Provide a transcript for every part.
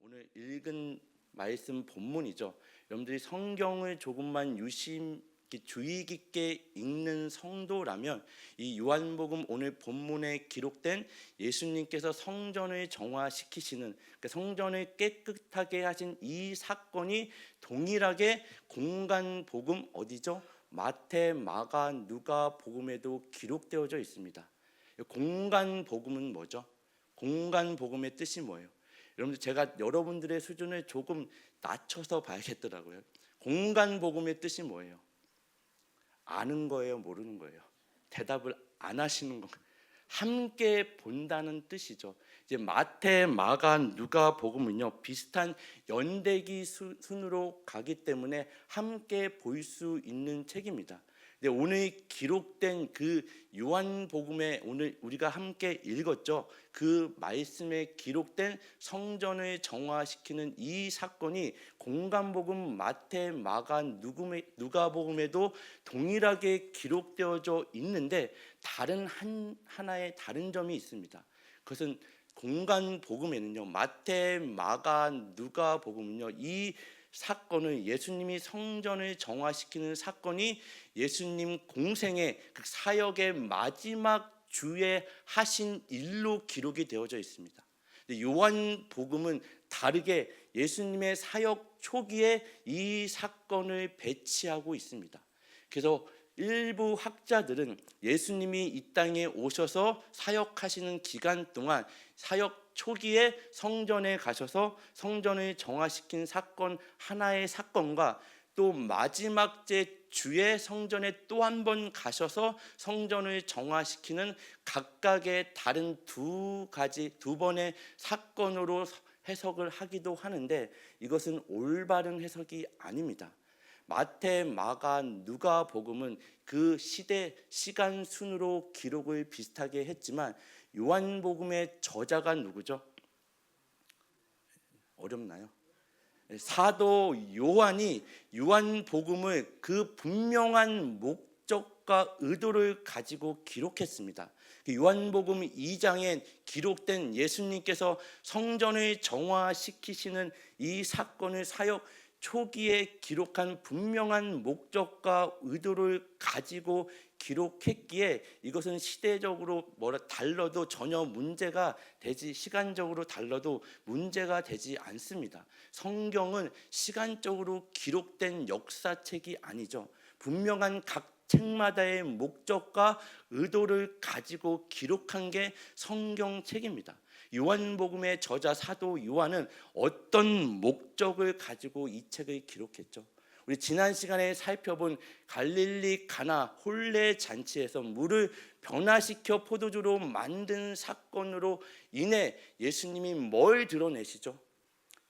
오늘 읽은 말씀 본문이죠. 여러분들이 성경을 조금만 주의 깊게 읽는 성도라면 이 요한복음 오늘 본문에 기록된 예수님께서 성전을 정화시키시는, 그러니까 성전을 깨끗하게 하신 이 사건이 동일하게 공간복음 어디죠? 마태, 마가, 누가 복음에도 기록되어져 있습니다. 공간복음은 뭐죠? 공간복음의 뜻이 뭐예요? 여러분들, 제가 여러분들의 수준을 조금 낮춰서 봐야겠더라고요. 공간복음의 뜻이 뭐예요? 아는 거예요, 모르는 거예요? 대답을 안 하시는 거. 함께 본다는 뜻이죠. 이제 마태, 마가, 누가 복음은요 비슷한 연대기 순으로 가기 때문에 함께 볼 수 있는 책입니다. 근데 오늘 기록된 그 요한복음에 오늘 우리가 함께 읽었죠. 그 말씀에 기록된 성전을 정화시키는 이 사건이 공간복음 마태, 마가, 누가복음에도 동일하게 기록되어져 있는데 하나의 다른 점이 있습니다. 그것은 공간복음에는요 마태, 마가, 누가복음은요 이 사건을, 예수님이 성전을 정화시키는 사건이 예수님 공생의 그 사역의 마지막 주에 하신 일로 기록이 되어져 있습니다. 요한복음은 다르게 예수님의 사역 초기에 이 사건을 배치하고 있습니다. 그래서 일부 학자들은 예수님이 이 땅에 오셔서 사역하시는 기간 동안 사역 초기에 성전에 가셔서 성전을 정화시킨 사건, 하나의 사건과 또 마지막 주에 성전에 또 한 번 가셔서 성전을 정화시키는 각각의 다른 두 번의 사건으로 해석을 하기도 하는데 이것은 올바른 해석이 아닙니다. 마태, 마가, 누가복음은 그 시간 순으로 기록을 비슷하게 했지만 요한복음의 저자가 누구죠? 어렵나요? 사도 요한이 요한복음을 그 분명한 목적과 의도를 가지고 기록했습니다. 요한복음 2장에 기록된 예수님께서 성전을 정화시키시는 이 사건을 사역 초기에 기록한 분명한 목적과 의도를 가지고 기록했기에 이것은 시대적으로 달라도 전혀 문제가 되지, 시간적으로 달라도 문제가 되지 않습니다. 성경은 시간적으로 기록된 역사책이 아니죠. 분명한 각 책마다의 목적과 의도를 가지고 기록한 게 성경책입니다. 요한복음의 저자 사도 요한은 어떤 목적을 가지고 이 책을 기록했죠? 우리 지난 시간에 살펴본 갈릴리 가나 혼례 잔치에서 물을 변화시켜 포도주로 만든 사건으로 인해 예수님이 뭘 드러내시죠?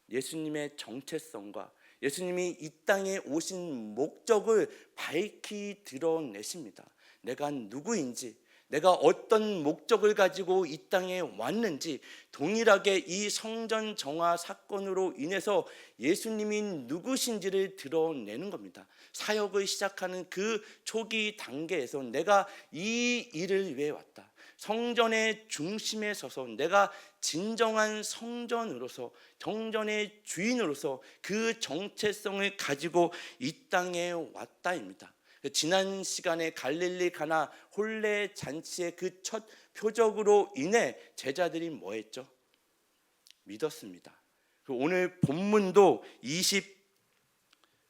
예수님의 정체성과 예수님이 이 땅에 오신 목적을 밝히 드러내십니다. 내가 누구인지, 내가 어떤 목적을 가지고 이 땅에 왔는지 동일하게 이 성전 정화 사건으로 인해서 예수님이 누구신지를 드러내는 겁니다. 사역을 시작하는 그 초기 단계에서 내가 이 일을 위해 왔다. 성전의 중심에 서서 내가 진정한 성전으로서, 정전의 주인으로서 그 정체성을 가지고 이 땅에 왔다입니다. 지난 시간에 갈릴리 가나 혼례 잔치의 그 첫 표적으로 인해 제자들이 뭐 했죠? 믿었습니다. 오늘 본문도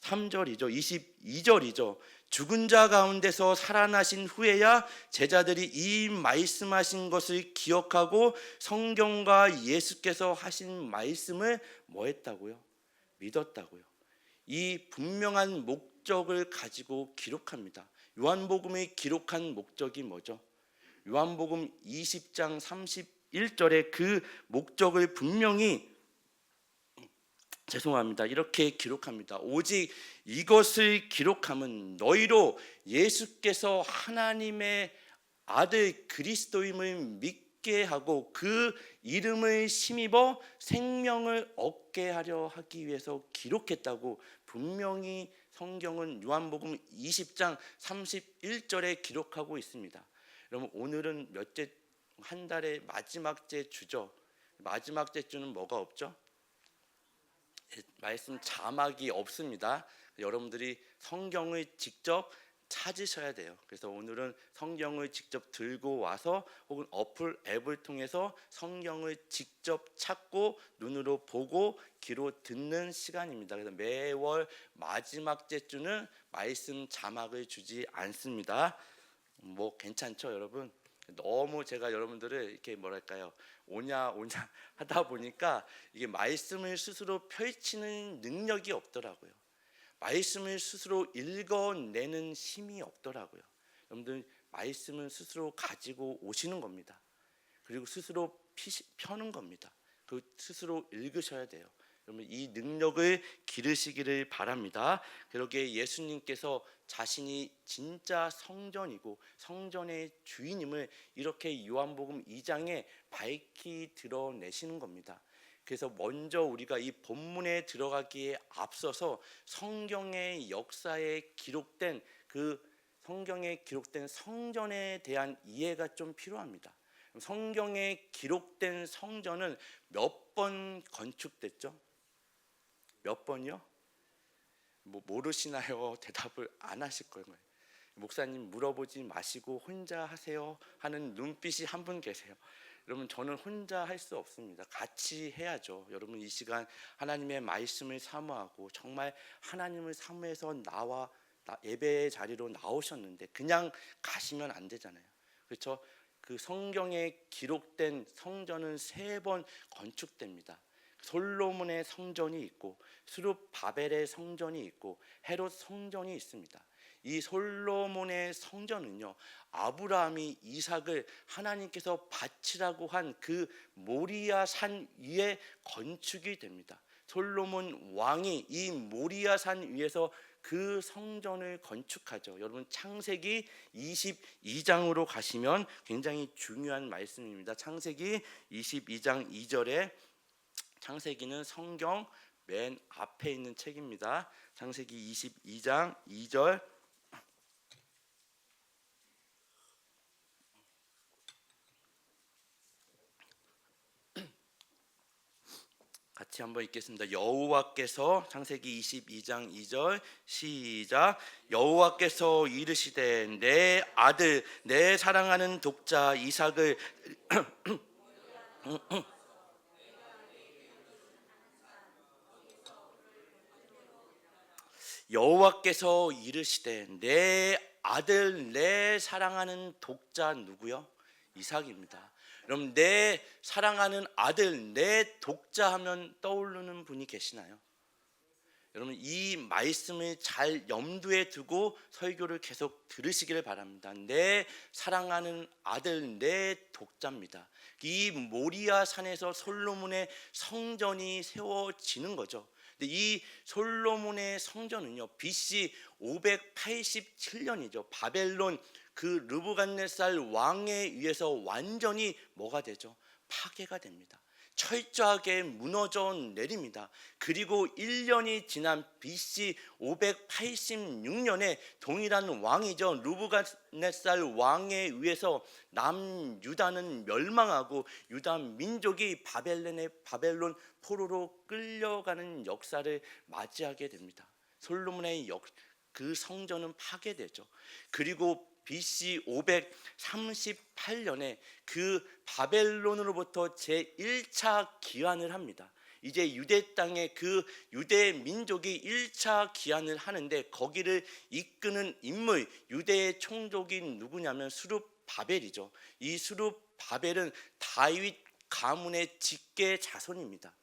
23절이죠. 22절이죠. 죽은 자 가운데서 살아나신 후에야 제자들이 이 말씀하신 것을 기억하고 성경과 예수께서 하신 말씀을 뭐 했다고요? 믿었다고요. 이 분명한 목적을 가지고 기록합니다. 요한복음이 기록한 목적이 뭐죠? 요한복음 20장 31절에 그 목적을 분명히 이렇게 기록합니다. 오직 이것을 기록함은 너희로 예수께서 하나님의 아들 그리스도임을 믿게 하고 그 이름을 힘입어 생명을 얻게 하려 하기 위해서 기록했다고 분명히 성경은 요한복음 20장 31절에 기록하고 있습니다. 여러분, 오늘은 한 달의 마지막 주죠. 마지막 주는 뭐가 없죠? 말씀 자막이 없습니다. 여러분들이 성경을 직접 찾으셔야 돼요. 그래서 오늘은 성경을 직접 들고 와서 혹은 어플 앱을 통해서 성경을 직접 찾고 눈으로 보고 귀로 듣는 시간입니다. 그래서 매월 마지막 주는 말씀 자막을 주지 않습니다. 뭐 괜찮죠, 여러분? 너무 제가 여러분들을 이렇게 뭐랄까요, 오냐 하다 보니까 이게 말씀을 스스로 펼치는 능력이 없더라고요. 말씀을 스스로 읽어내는 힘이 없더라고요. 여러분들 말씀은 스스로 가지고 오시는 겁니다. 그리고 스스로 펴는 겁니다. 그 스스로 읽으셔야 돼요. 여러분 이 능력을 기르시기를 바랍니다. 그러기에 예수님께서 자신이 진짜 성전이고 성전의 주인임을 이렇게 요한복음 2장에 밝히 드러내시는 겁니다. 그래서 먼저 우리가 이 본문에 들어가기에 앞서서 성경의 역사에 기록된 그 성경에 기록된 성전에 대한 이해가 좀 필요합니다. 성경에 기록된 성전은 몇 번 건축됐죠? 몇 번이요? 뭐 모르시나요? 대답을 안 하실 거예요. 목사님 물어보지 마시고 혼자 하세요 하는 눈빛이 한 분 계세요. 여러분 저는 혼자 할 수 없습니다. 같이 해야죠. 여러분 이 시간 하나님의 말씀을 사모하고 정말 하나님을 사모해서 예배의 자리로 나오셨는데 그냥 가시면 안 되잖아요. 그렇죠? 그 성경에 기록된 성전은 3번 건축됩니다. 솔로몬의 성전이 있고 스룹바벨의 성전이 있고 헤롯 성전이 있습니다. 이 솔로몬의 성전은요, 아브라함이 이삭을 하나님께서 바치라고 한 그 모리아 산 위에 건축이 됩니다. 솔로몬 왕이 이 모리아 산 위에서 그 성전을 건축하죠. 여러분 창세기 22장으로 가시면 굉장히 중요한 말씀입니다. 창세기 22장 2절에 창세기는 성경 맨 앞에 있는 책입니다. 창세기 22장 2절 같이 한번 읽겠습니다. 여호와께서 창세기 22장 2절 시작. 여호와께서 이르시되 내 아들 내 사랑하는 독자 이삭을 여호와께서 이르시되 내 아들 내 사랑하는 독자 누구요? 이삭입니다. 그럼 내 사랑하는 아들 내 독자 하면 떠오르는 분이 계시나요? 여러분 이 말씀을 잘 염두에 두고 설교를 계속 들으시기를 바랍니다. 내 사랑하는 아들 내 독자입니다. 이 모리아 산에서 솔로몬의 성전이 세워지는 거죠. 근데 이 솔로몬의 성전은요 BC 587년이죠. 바벨론 그 르부갓네살 왕에 의해서 완전히 뭐가 되죠? 파괴가 됩니다. 철저하게 무너져 내립니다. 그리고 1년이 지난 BC 586년에 동일한 왕이죠. 르부갓네살 왕에 의해서 남유다는 멸망하고 유다 민족이 바벨론 포로로 끌려가는 역사를 맞이하게 됩니다. 솔로몬의 그 성전은 파괴되죠. 그리고 BC 538년에 그 바벨론으로부터 제1차 기환을 합니다. 이제 유대 땅에 그 유대 민족이 1차 기환을 하는데 거기를 이끄는 인물 유대의 총독이 누구냐면 스룹바벨이죠. 이 스룹바벨은 다윗 가문의 직계 자손입니다.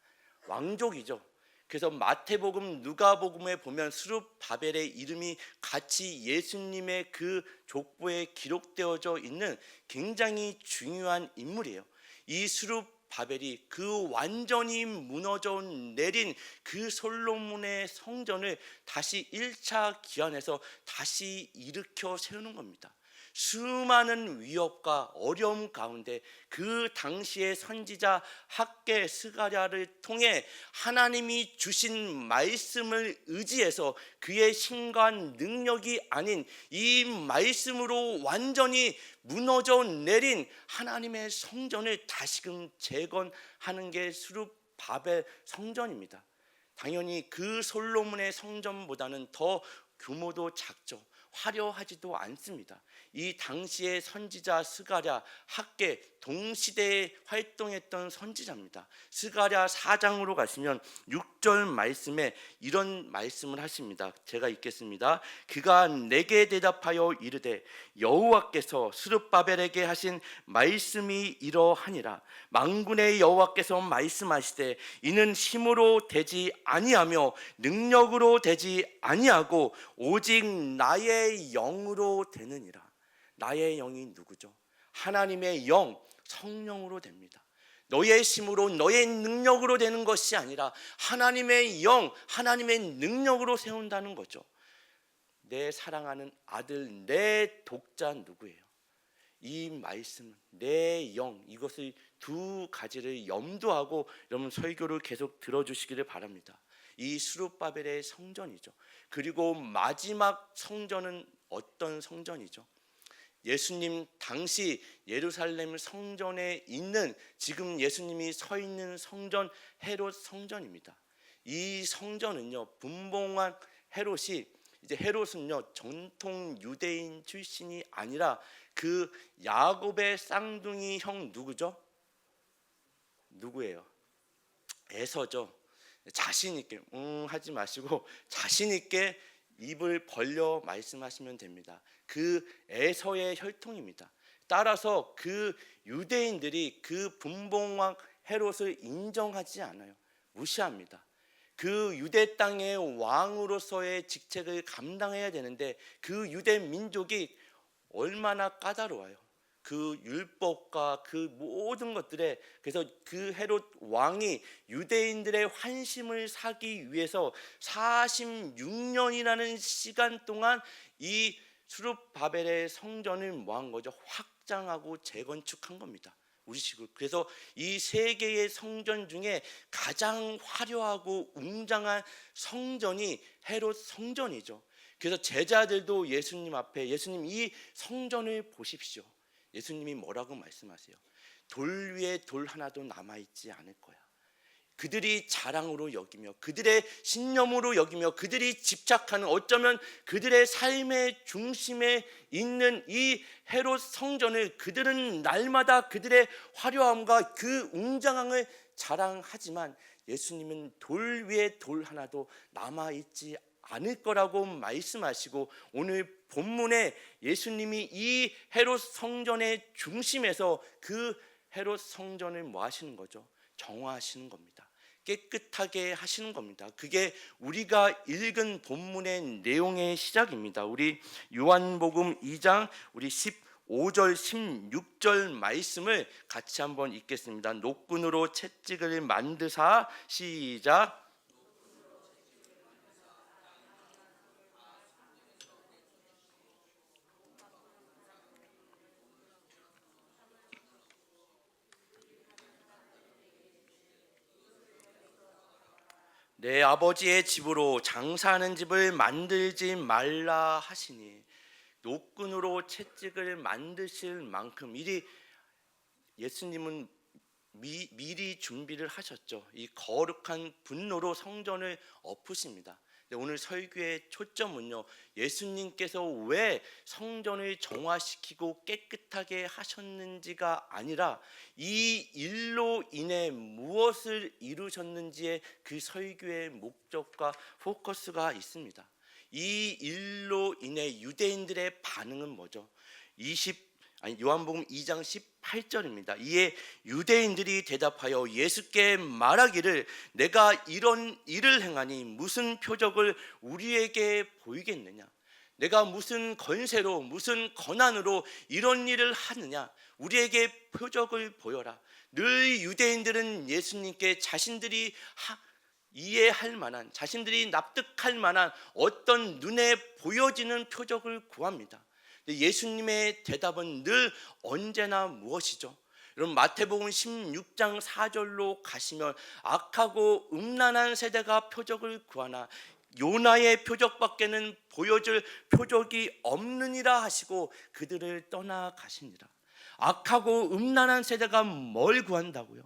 왕족이죠. 그래서 마태복음, 누가복음에 보면 스룹바벨의 이름이 같이 예수님의 그 족보에 기록되어져 있는 굉장히 중요한 인물이에요. 이 스룹바벨이 그 완전히 무너져 내린 그 솔로몬의 성전을 다시 1차 기환해서 다시 일으켜 세우는 겁니다. 수많은 위협과 어려움 가운데 그 당시의 선지자 학개 스가랴를 통해 하나님이 주신 말씀을 의지해서 그의 힘과 능력이 아닌 이 말씀으로 완전히 무너져 내린 하나님의 성전을 다시금 재건하는 게 스룹바벨 성전입니다. 당연히 그 솔로몬의 성전보다는 더 규모도 작죠. 화려하지도 않습니다. 이 당시의 선지자 스가랴, 학개 동시대에 활동했던 선지자입니다. 스가랴 4장으로 가시면 6절 말씀에 이런 말씀을 하십니다. 제가 읽겠습니다. 그가 내게 대답하여 이르되 여호와께서 스룹바벨에게 하신 말씀이 이러하니라. 만군의 여호와께서 말씀하시되 이는 힘으로 되지 아니하며 능력으로 되지 아니하고 오직 나의 영으로 되느니라. 나의 영이 누구죠? 하나님의 영, 성령으로 됩니다. 너의 힘으로 너의 능력으로 되는 것이 아니라 하나님의 영, 하나님의 능력으로 세운다는 거죠. 내 사랑하는 아들, 내 독자 누구예요? 이 말씀, 내 영, 이것을 두 가지를 염두하고 여러분 설교를 계속 들어주시기를 바랍니다. 이 스룹바벨의 성전이죠. 그리고 마지막 성전은 어떤 성전이죠? 예수님 당시 예루살렘 성전에 있는 지금 예수님이 서 있는 성전, 헤롯 성전입니다. 이 성전은요, 분봉왕 헤롯이, 이제 헤롯은요 전통 유대인 출신이 아니라 그 야곱의 쌍둥이 형 누구죠? 누구예요? 에서죠. 자신 있게 하지 마시고 자신 있게 입을 벌려 말씀하시면 됩니다. 그 에서의 혈통입니다. 따라서 그 유대인들이 그 분봉왕 헤롯을 인정하지 않아요. 무시합니다. 그 유대 땅의 왕으로서의 직책을 감당해야 되는데 그 유대 민족이 얼마나 까다로워요. 그 율법과 그 모든 것들에, 그래서 그 헤롯 왕이 유대인들의 환심을 사기 위해서 46년이라는 시간 동안 이 스룹바벨의 성전을 뭐한 거죠? 확장하고 재건축한 겁니다. 우리식으로. 그래서 이 세 개의 성전 중에 가장 화려하고 웅장한 성전이 헤롯 성전이죠. 그래서 제자들도 예수님 앞에, 예수님 이 성전을 보십시오. 예수님이 뭐라고 말씀하세요? 돌 위에 돌 하나도 남아있지 않을 거야. 그들이 자랑으로 여기며 그들의 신념으로 여기며 그들이 집착하는, 어쩌면 그들의 삶의 중심에 있는 이 헤롯 성전을 그들은 날마다 그들의 화려함과 그 웅장함을 자랑하지만 예수님은 돌 위에 돌 하나도 남아있지 않을 거라고 말씀하시고, 오늘 본문에 예수님이 이 헤롯 성전의 중심에서 그 헤롯 성전을 뭐 하시는 거죠? 정화하시는 겁니다. 깨끗하게 하시는 겁니다. 그게 우리가 읽은 본문의 내용의 시작입니다. 우리 요한복음 2장 우리 15절 16절 말씀을 같이 한번 읽겠습니다. 노끈으로 채찍을 만드사, 시작. 내 아버지의 집으로 장사하는 집을 만들지 말라 하시니, 노끈으로 채찍을 만드실 만큼 미리 예수님은 미리 준비를 하셨죠. 이 거룩한 분노로 성전을 엎으십니다. 오늘 설교의 초점은요, 예수님께서 왜 성전을 정화시키고 깨끗하게 하셨는지가 아니라 이 일로 인해 무엇을 이루셨는지에 그 설교의 목적과 포커스가 있습니다. 이 일로 인해 유대인들의 반응은 뭐죠? 요한복음 2장 18절입니다. 이에 유대인들이 대답하여 예수께 말하기를 내가 이런 일을 행하니 무슨 표적을 우리에게 보이겠느냐? 내가 무슨 권세로 무슨 권한으로 이런 일을 하느냐? 우리에게 표적을 보여라. 늘 유대인들은 예수님께 자신들이 이해할 만한, 자신들이 납득할 만한 어떤 눈에 보여지는 표적을 구합니다. 예수님의 대답은 늘 언제나 무엇이죠? 여러분 마태복음 16장 4절로 가시면 악하고 음란한 세대가 표적을 구하나 요나의 표적밖에는 보여줄 표적이 없느니라 하시고 그들을 떠나가시니라. 악하고 음란한 세대가 뭘 구한다고요?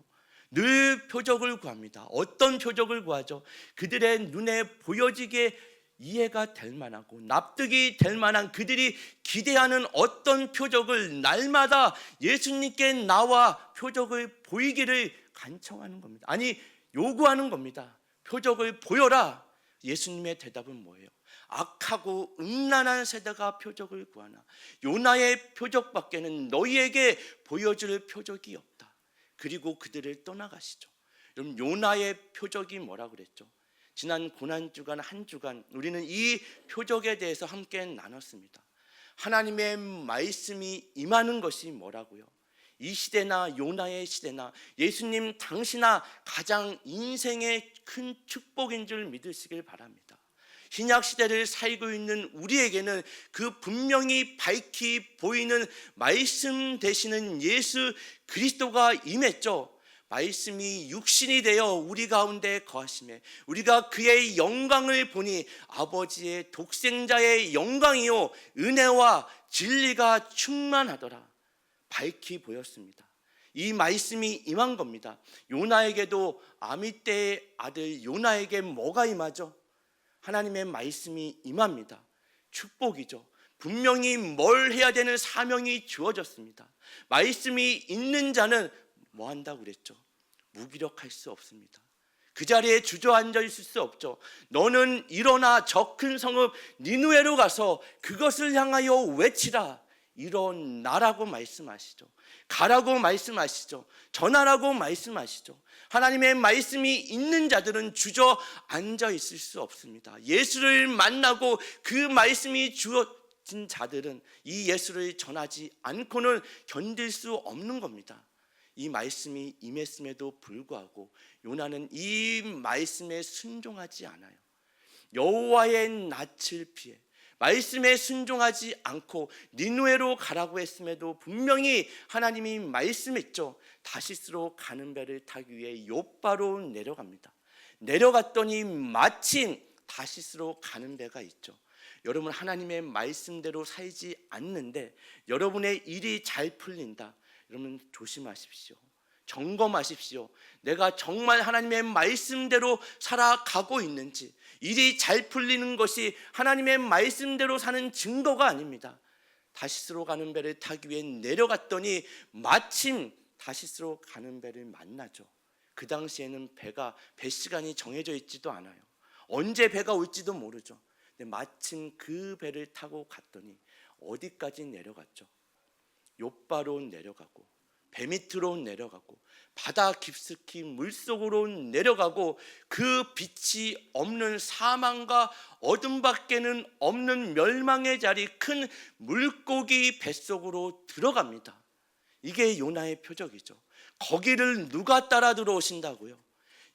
늘 표적을 구합니다. 어떤 표적을 구하죠? 그들의 눈에 보여지게 이해가 될 만하고 납득이 될 만한, 그들이 기대하는 어떤 표적을 날마다 예수님께 나와 표적을 보이기를 간청하는 겁니다. 아니, 요구하는 겁니다. 표적을 보여라. 예수님의 대답은 뭐예요? 악하고 음란한 세대가 표적을 구하나 요나의 표적밖에는 너희에게 보여줄 표적이 없다. 그리고 그들을 떠나가시죠. 여러분, 요나의 표적이 뭐라 그랬죠? 지난 고난주간 한 주간 우리는 이 표적에 대해서 함께 나눴습니다. 하나님의 말씀이 임하는 것이 뭐라고요? 이 시대나 요나의 시대나 예수님 당시나 가장 인생의 큰 축복인 줄 믿으시길 바랍니다. 신약 시대를 살고 있는 우리에게는 그 분명히 밝히 보이는 말씀 되시는 예수 그리스도가 임했죠. 말씀이 육신이 되어 우리 가운데 거하심에 우리가 그의 영광을 보니 아버지의 독생자의 영광이요 은혜와 진리가 충만하더라. 밝히 보였습니다. 이 말씀이 임한 겁니다. 요나에게도 아미떼의 아들 요나에게 뭐가 임하죠? 하나님의 말씀이 임합니다. 축복이죠. 분명히 뭘 해야 되는 사명이 주어졌습니다. 말씀이 있는 자는 뭐 한다고 그랬죠? 무기력할 수 없습니다. 그 자리에 주저앉아 있을 수 없죠. 너는 일어나 저 큰 성읍 니느웨로 가서 그것을 향하여 외치라. 일어나라고 말씀하시죠. 가라고 말씀하시죠. 전하라고 말씀하시죠. 하나님의 말씀이 있는 자들은 주저앉아 있을 수 없습니다. 예수를 만나고 그 말씀이 주어진 자들은 이 예수를 전하지 않고는 견딜 수 없는 겁니다. 이 말씀이 임했음에도 불구하고 요나는 이 말씀에 순종하지 않아요. 여호와의 낯을 피해 말씀에 순종하지 않고 니느웨로 가라고 했음에도 분명히 하나님이 말씀했죠. 다시스로 가는 배를 타기 위해 요바로 내려갑니다. 내려갔더니 마침 다시스로 가는 배가 있죠. 여러분, 하나님의 말씀대로 살지 않는데 여러분의 일이 잘 풀린다. 여러분, 조심하십시오. 점검하십시오. 내가 정말 하나님의 말씀대로 살아가고 있는지. 일이 잘 풀리는 것이 하나님의 말씀대로 사는 증거가 아닙니다. 다시스로 가는 배를 타기 위해 내려갔더니 마침 다시스로 가는 배를 만나죠. 그 당시에는 배 시간이 정해져 있지도 않아요. 언제 배가 올지도 모르죠. 근데 마침 그 배를 타고 갔더니 어디까지 내려갔죠? 욥바로 내려가고 배 밑으로 내려가고 바다 깊숙이 물속으로 내려가고 그 빛이 없는 사망과 어둠밖에는 없는 멸망의 자리 큰 물고기 뱃속으로 들어갑니다. 이게 요나의 표적이죠. 거기를 누가 따라 들어오신다고요?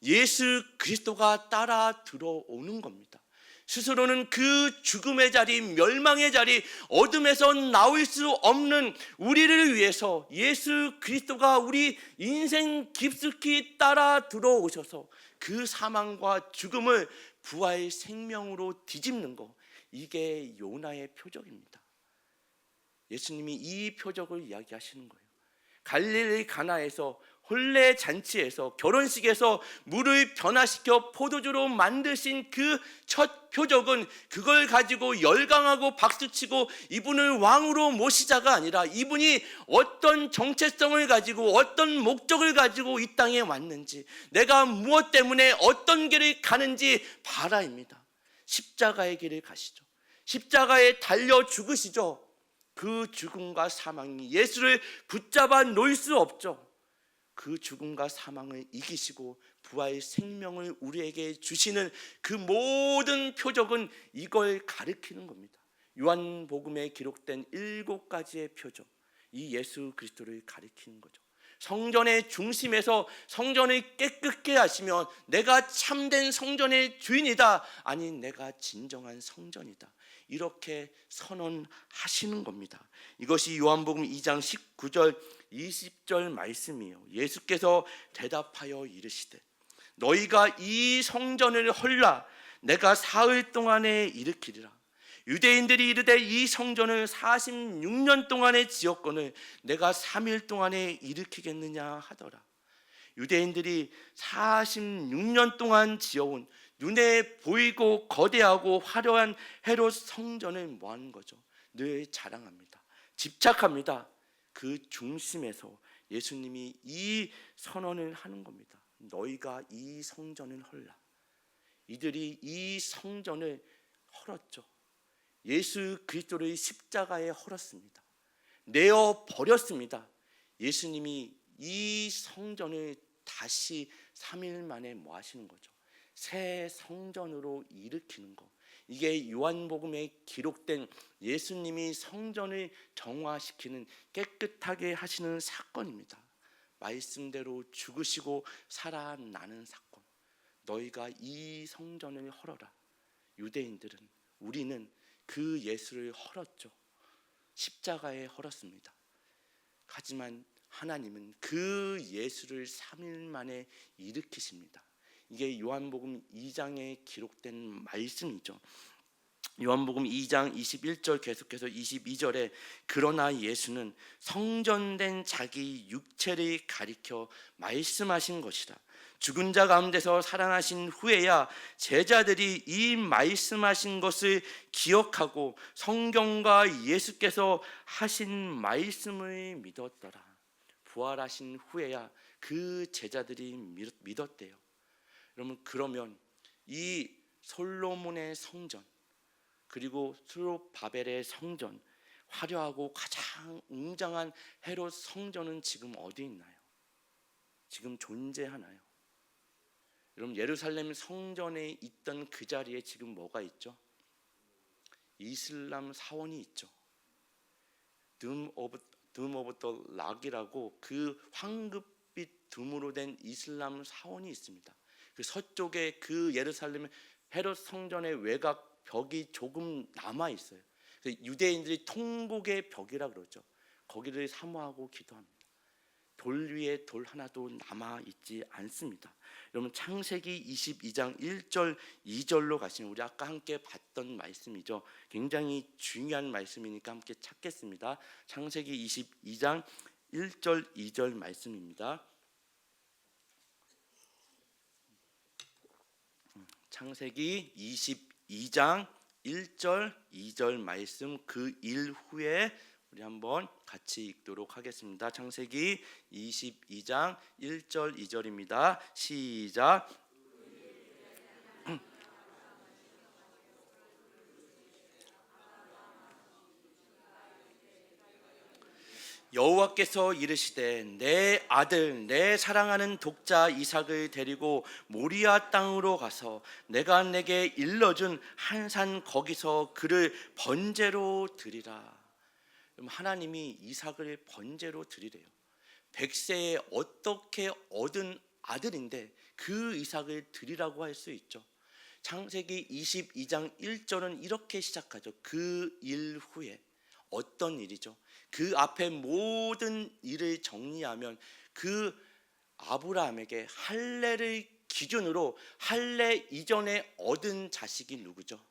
예수 그리스도가 따라 들어오는 겁니다. 스스로는 그 죽음의 자리, 멸망의 자리, 어둠에서 나올 수 없는 우리를 위해서 예수 그리스도가 우리 인생 깊숙이 따라 들어오셔서 그 사망과 죽음을 부활 생명으로 뒤집는 것, 이게 요나의 표적입니다. 예수님이 이 표적을 이야기하시는 거예요. 갈릴리 가나에서 혼례 잔치에서 결혼식에서 물을 변화시켜 포도주로 만드신 그 첫 표적은 그걸 가지고 열광하고 박수치고 이분을 왕으로 모시자가 아니라 이분이 어떤 정체성을 가지고 어떤 목적을 가지고 이 땅에 왔는지, 내가 무엇 때문에 어떤 길을 가는지 바라입니다. 십자가의 길을 가시죠. 십자가에 달려 죽으시죠. 그 죽음과 사망이 예수를 붙잡아 놓을 수 없죠. 그 죽음과 사망을 이기시고 부활 생명을 우리에게 주시는 그 모든 표적은 이걸 가리키는 겁니다. 요한복음에 기록된 7가지의 표적, 이 예수 그리스도를 가리키는 거죠. 성전의 중심에서 성전을 깨끗게 하시면 내가 참된 성전의 주인이다, 아니 내가 진정한 성전이다, 이렇게 선언하시는 겁니다. 이것이 요한복음 2장 19절 20절 말씀이에요. 예수께서 대답하여 이르시되 너희가 이 성전을 헐라 내가 사흘 동안에 일으키리라. 유대인들이 이르되 이 성전을 46년 동안에 지었거늘 내가 3일 동안에 일으키겠느냐 하더라. 유대인들이 46년 동안 지어온 눈에 보이고 거대하고 화려한 헤롯 성전을 뭐하는 거죠? 늘 자랑합니다. 집착합니다. 그 중심에서 예수님이 이 선언을 하는 겁니다. 너희가 이 성전을 헐라. 이들이 이 성전을 헐었죠. 예수 그리스도를 십자가에 헐었습니다. 내어 버렸습니다. 예수님이 이 성전을 다시 3일 만에 뭐 하시는 거죠? 새 성전으로 일으키는 거. 이게 요한복음에 기록된 예수님이 성전을 정화시키는, 깨끗하게 하시는 사건입니다. 말씀대로 죽으시고 살아나는 사건. 너희가 이 성전을 헐어라. 유대인들은, 우리는 그 예수를 헐었죠. 십자가에 헐었습니다. 하지만 하나님은 그 예수를 3일 만에 일으키십니다. 이게 요한복음 2장에 기록된 말씀이죠. 요한복음 2장 21절 계속해서 22절에 그러나 예수는 성전된 자기 육체를 가리켜 말씀하신 것이다. 죽은 자 가운데서 살아나신 후에야 제자들이 이 말씀하신 것을 기억하고 성경과 예수께서 하신 말씀을 믿었더라. 부활하신 후에야 그 제자들이 믿었대요. 여러분, 그러면 이 솔로몬의 성전, 그리고 스룹바벨의 성전, 화려하고 가장 웅장한 헤롯 성전은 지금 어디 있나요? 지금 존재하나요? 여러분, 예루살렘 성전에 있던 그 자리에 지금 뭐가 있죠? 이슬람 사원이 있죠. 둠 오브 더 락이라고 그 황급빛 둠으로 된 이슬람 사원이 있습니다. 그 서쪽에 그 예루살렘 헤롯 성전의 외곽 벽이 조금 남아 있어요. 유대인들이 통곡의 벽이라 그러죠. 거기를 사모하고 기도합니다. 돌 위에 돌 하나도 남아 있지 않습니다. 여러분, 창세기 22장 1절 2절로 가시면 우리 아까 함께 봤던 말씀이죠. 굉장히 중요한 말씀이니까 함께 찾겠습니다. 창세기 22장 1절 2절 말씀입니다. 창세기 22장 1절 2절 말씀, 그 일 후에 우리 한번 같이 읽도록 하겠습니다. 창세기 22장 1절 2절입니다. 시작. 여호와께서 이르시되 내 아들 내 사랑하는 독자 이삭을 데리고 모리아 땅으로 가서 내가 내게 일러준 한 산 거기서 그를 번제로 드리라. 하나님이 이삭을 번제로 드리래요. 백세에 어떻게 얻은 아들인데 그 이삭을 드리라고 할 수 있죠. 창세기 22장 1절은 이렇게 시작하죠. 그 일 후에. 어떤 일이죠? 그 앞에 모든 일을 정리하면 그 아브라함에게 할례를 기준으로 할례 이전에 얻은 자식이 누구죠?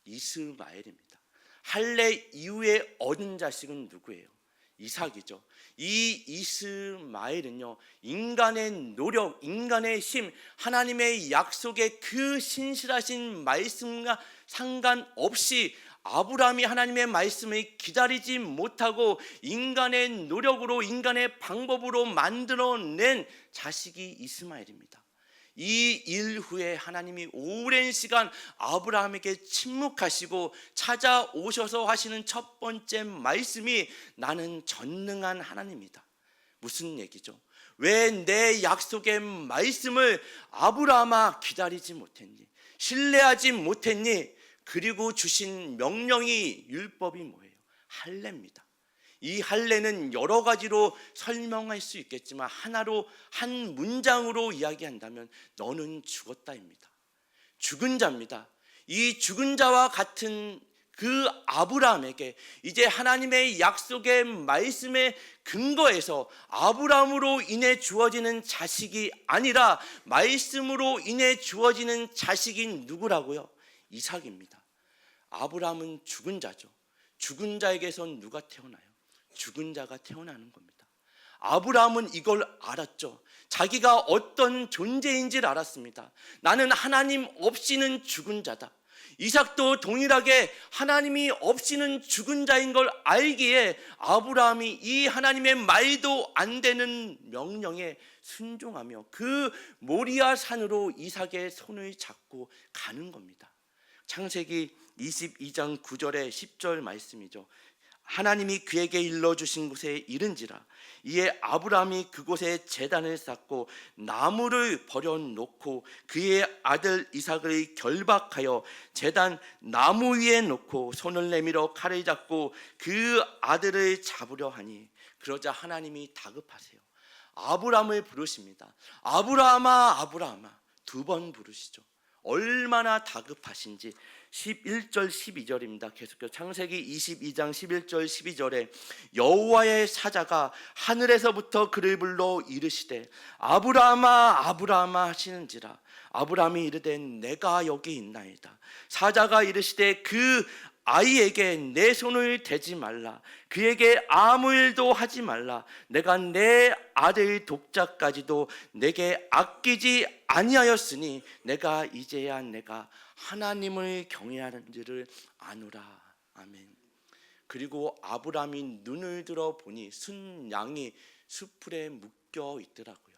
이스마엘입니다. 할례 이후에 얻은 자식은 누구예요? 이삭이죠. 이 이스마엘은요, 인간의 노력, 인간의 힘, 하나님의 약속의 그 신실하신 말씀과 상관없이 아브라함이 하나님의 말씀을 기다리지 못하고 인간의 노력으로, 인간의 방법으로 만들어낸 자식이 이스마엘입니다. 이 일 후에 하나님이 오랜 시간 아브라함에게 침묵하시고 찾아오셔서 하시는 첫 번째 말씀이 나는 전능한 하나님이다. 무슨 얘기죠? 왜 내 약속의 말씀을 아브라함아 기다리지 못했니? 신뢰하지 못했니? 그리고 주신 명령이, 율법이 뭐예요? 할례입니다. 이 할례는 여러 가지로 설명할 수 있겠지만 하나로, 한 문장으로 이야기한다면 너는 죽었다입니다. 죽은 자입니다. 이 죽은 자와 같은 그 아브라함에게 이제 하나님의 약속의 말씀에 근거해서 아브라함으로 인해 주어지는 자식이 아니라 말씀으로 인해 주어지는 자식이 누구라고요? 이삭입니다. 아브라함은 죽은 자죠. 죽은 자에게선 누가 태어나요? 죽은 자가 태어나는 겁니다. 아브라함은 이걸 알았죠. 자기가 어떤 존재인지를 알았습니다. 나는 하나님 없이는 죽은 자다. 이삭도 동일하게 하나님이 없이는 죽은 자인 걸 알기에 아브라함이 이 하나님의 말도 안 되는 명령에 순종하며 그 모리아 산으로 이삭의 손을 잡고 가는 겁니다. 창세기 22장 9절에 10절 말씀이죠. 하나님이 그에게 일러주신 곳에 이른지라 이에 아브라함이 그곳에 제단을 쌓고 나무를 버려놓고 그의 아들 이삭을 결박하여 제단 나무 위에 놓고 손을 내밀어 칼을 잡고 그 아들을 잡으려 하니 그러자 하나님이 다급하세요. 아브라함을 부르십니다. 아브라함아 아브라함아 두 번 부르시죠. 얼마나 다급하신지 11절 12절입니다. 계속해서 창세기 22장 11절 12절에 여호와의 사자가 하늘에서부터 그를 불러 이르시되 아브라함아 아브라함아 하시는지라 아브라함이 이르되 내가 여기 있나이다. 사자가 이르시되 그 아이에게 내 손을 대지 말라. 그에게 아무 일도 하지 말라. 내가 내 아들 독자까지도 내게 아끼지 아니하였으니 내가 이제야 내가 하나님을 경외하는지를 아노라. 아멘. 그리고 아브라함이 눈을 들어 보니 순양이 숲풀에 묶여 있더라고요.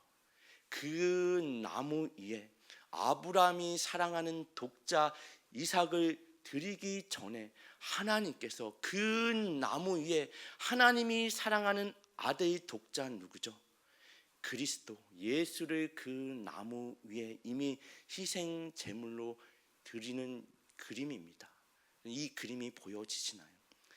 그 나무 위에 아브라함이 사랑하는 독자 이삭을 드리기 전에 하나님께서 그 나무 위에 하나님이 사랑하는 아들 독자 누구죠? 그리스도 예수를 그 나무 위에 이미 희생 제물로 드리는 그림입니다. 이 그림이 보여지시나요?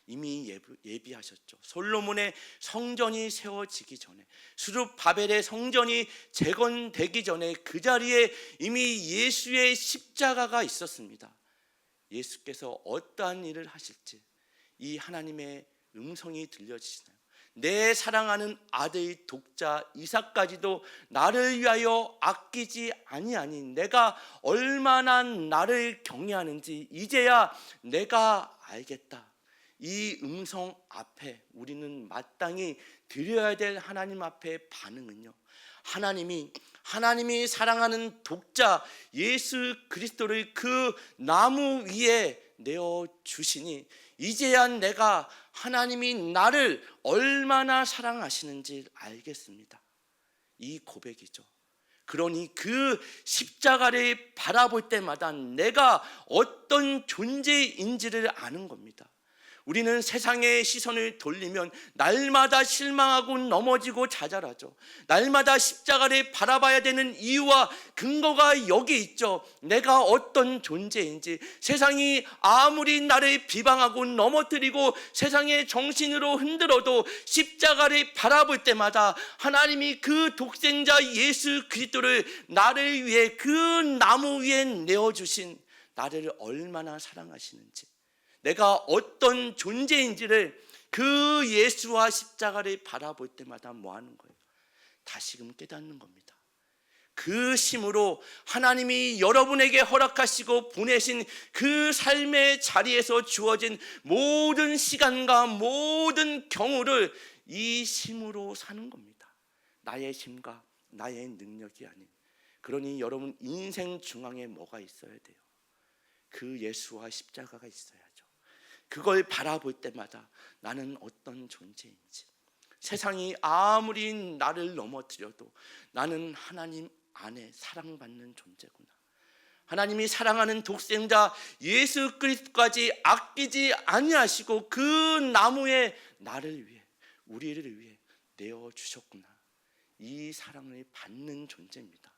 이미 예비하셨죠. 솔로몬의 성전이 세워지기 전에 수룹 바벨의 성전이 재건되기 전에 그 자리에 이미 예수의 십자가가 있었습니다. 예수께서 어떠한 일을 하실지 이 하나님의 음성이 들려지시나요? 내 사랑하는 아들 독자 이삭까지도 나를 위하여 아끼지 아니하니 내가 얼마나 나를 경외하는지 이제야 내가 알겠다. 이 음성 앞에 우리는 마땅히 드려야 될 하나님 앞에 반응은요, 하나님이 사랑하는 독자 예수 그리스도를 그 나무 위에 내어주시니 이제야 내가 하나님이 나를 얼마나 사랑하시는지 알겠습니다. 이 고백이죠. 그러니 그 십자가를 바라볼 때마다 내가 어떤 존재인지를 아는 겁니다. 우리는 세상의 시선을 돌리면 날마다 실망하고 넘어지고 좌절하죠. 날마다 십자가를 바라봐야 되는 이유와 근거가 여기 있죠. 내가 어떤 존재인지, 세상이 아무리 나를 비방하고 넘어뜨리고 세상의 정신으로 흔들어도 십자가를 바라볼 때마다 하나님이 그 독생자 예수 그리스도를 나를 위해 그 나무 위에 내어주신 나를 얼마나 사랑하시는지, 내가 어떤 존재인지를 그 예수와 십자가를 바라볼 때마다 뭐 하는 거예요? 다시금 깨닫는 겁니다. 그 심으로 하나님이 여러분에게 허락하시고 보내신 그 삶의 자리에서 주어진 모든 시간과 모든 경우를 이 심으로 사는 겁니다. 나의 심과 나의 능력이 아닌. 그러니 여러분 인생 중앙에 뭐가 있어야 돼요? 그 예수와 십자가가 있어야죠. 그걸 바라볼 때마다 나는 어떤 존재인지, 세상이 아무리 나를 넘어뜨려도 나는 하나님 안에 사랑받는 존재구나. 하나님이 사랑하는 독생자 예수 그리스도까지 아끼지 아니하시고 그 나무에 나를 위해, 우리를 위해 내어주셨구나. 이 사랑을 받는 존재입니다.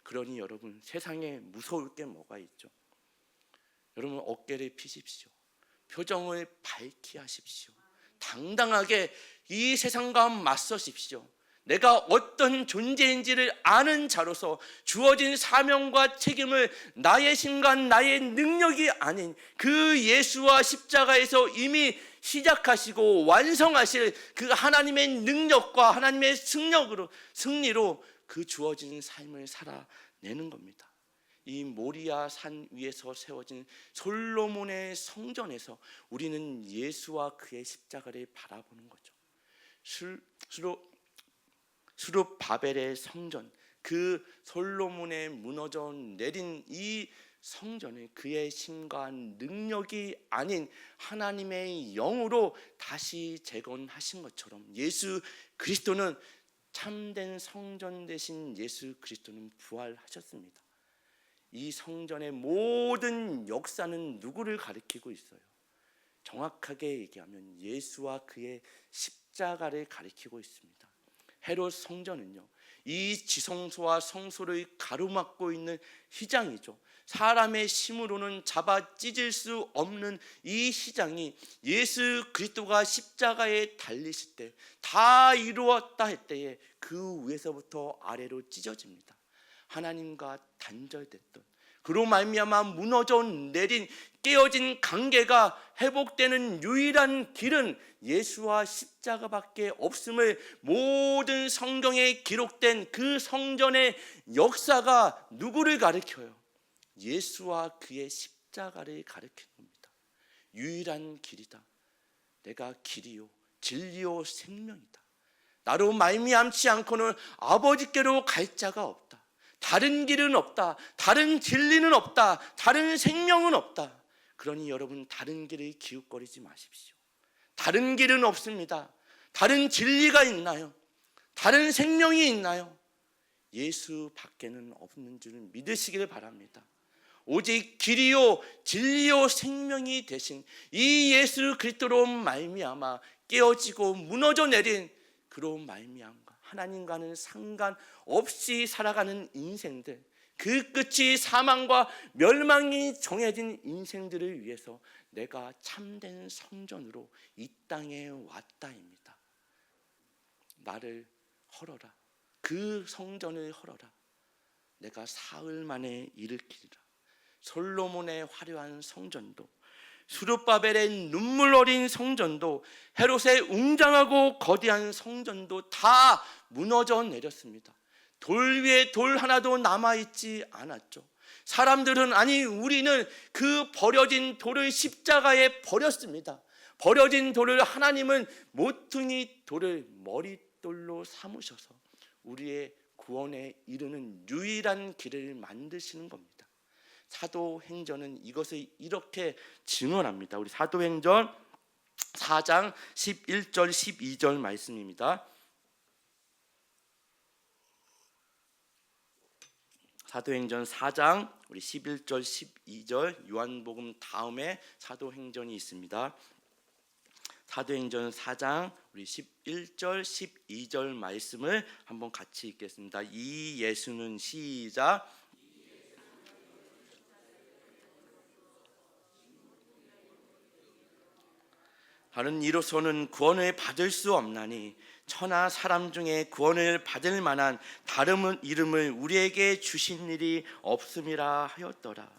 그러니 여러분 세상에 무서울 게 뭐가 있죠? 여러분 어깨를 피십시오. 표정을 밝게 하십시오. 당당하게 이 세상과 맞서십시오. 내가 어떤 존재인지를 아는 자로서 주어진 사명과 책임을 나의 힘과 나의 능력이 아닌 그 예수와 십자가에서 이미 시작하시고 완성하실 그 하나님의 능력과 하나님의 승리로 그 주어진 삶을 살아내는 겁니다. 이 모리아 산 위에서 세워진 솔로몬의 성전에서 우리는 예수와 그의 십자가를 바라보는 거죠. 수룹바벨의 성전, 그 솔로몬의 무너져 내린 이 성전을 그의 힘과 능력이 아닌 하나님의 영으로 다시 재건하신 것처럼 예수 그리스도는, 참된 성전 되신 예수 그리스도는 부활하셨습니다. 이 성전의 모든 역사는 누구를 가리키고 있어요? 정확하게 얘기하면 예수와 그의 십자가를 가리키고 있습니다. 헤롯 성전은요, 이 지성소와 성소를 가로막고 있는 휘장이죠. 사람의 힘으로는 잡아 찢을 수 없는 이 휘장이 예수 그리스도가 십자가에 달리실 때 다 이루었다 할 때에 그 위에서부터 아래로 찢어집니다. 하나님과 단절됐던, 그로 말미암아 무너져 내린 깨어진 관계가 회복되는 유일한 길은 예수와 십자가밖에 없음을 모든 성경에 기록된 그 성전의 역사가 누구를 가리켜요? 예수와 그의 십자가를 가리키는 겁니다. 유일한 길이다. 내가 길이요 진리요 생명이다. 나로 말미암지 않고는 아버지께로 갈 자가 없다. 다른 길은 없다. 다른 진리는 없다. 다른 생명은 없다. 그러니 여러분, 다른 길을 기웃거리지 마십시오. 다른 길은 없습니다. 다른 진리가 있나요? 다른 생명이 있나요? 예수 밖에는 없는 줄 믿으시기를 바랍니다. 오직 길이요 진리요 생명이 되신 이 예수 그리스도로 말미암아 깨어지고 무너져 내린, 그로 말미암아 하나님과는 상관없이 살아가는 인생들, 그 끝이 사망과 멸망이 정해진 인생들을 위해서 내가 참된 성전으로 이 땅에 왔다입니다. 나를 헐어라. 그 성전을 헐어라. 내가 사흘 만에 일으키리라. 솔로몬의 화려한 성전도, 수룹바벨의 눈물 어린 성전도, 헤롯의 웅장하고 거대한 성전도 다 무너져 내렸습니다. 돌 위에 돌 하나도 남아있지 않았죠. 사람들은, 아니 우리는 그 버려진 돌을 십자가에 버렸습니다. 버려진 돌을 하나님은 모퉁이 돌을 머릿돌로 삼으셔서 우리의 구원에 이르는 유일한 길을 만드시는 겁니다. 사도행전은 이것을 이렇게 증언합니다. 우리 사도행전 4장 11절 12절 말씀입니다. 사도행전 4장 우리 11절 12절, 요한복음 다음에 사도행전이 있습니다. 사도행전 4장 우리 11절 12절 말씀을 한번 같이 읽겠습니다. 이 예수는, 시작, 다른 이로서는 구원을 받을 수 없나니 천하 사람 중에 구원을 받을 만한 다른 이름을 우리에게 주신 일이 없음이라 하였더라.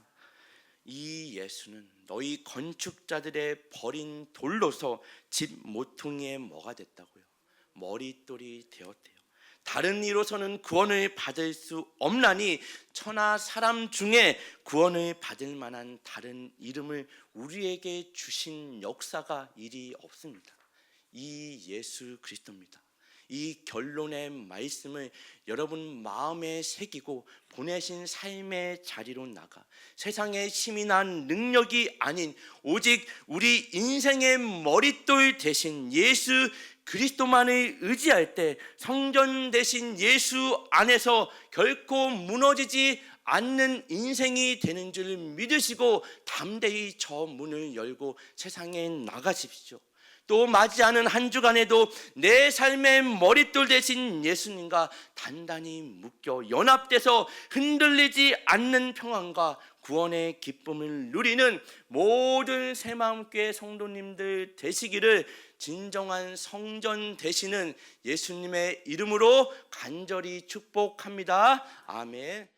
이 예수는 너희 건축자들의 버린 돌로서 집 모퉁이에 뭐가 됐다고요? 머릿돌이 되었대요. 다른 이로서는 구원을 받을 수 없나니 천하 사람 중에 구원을 받을 만한 다른 이름을 우리에게 주신 역사가 일이 없습니다. 이 예수 그리스도입니다. 이 결론의 말씀을 여러분 마음에 새기고 보내신 삶의 자리로 나가 세상에 힘이 난 능력이 아닌 오직 우리 인생의 머릿돌 대신 예수 그리스도만을 의지할 때 성전 대신 예수 안에서 결코 무너지지 않는 인생이 되는 줄 믿으시고 담대히 저 문을 열고 세상에 나가십시오. 또 맞이하는 한 주간에도 내 삶의 머릿돌 대신 예수님과 단단히 묶여 연합돼서 흔들리지 않는 평안과 구원의 기쁨을 누리는 모든 새마음교회 성도님들 되시기를 진정한 성전 되시는 예수님의 이름으로 간절히 축복합니다. 아멘.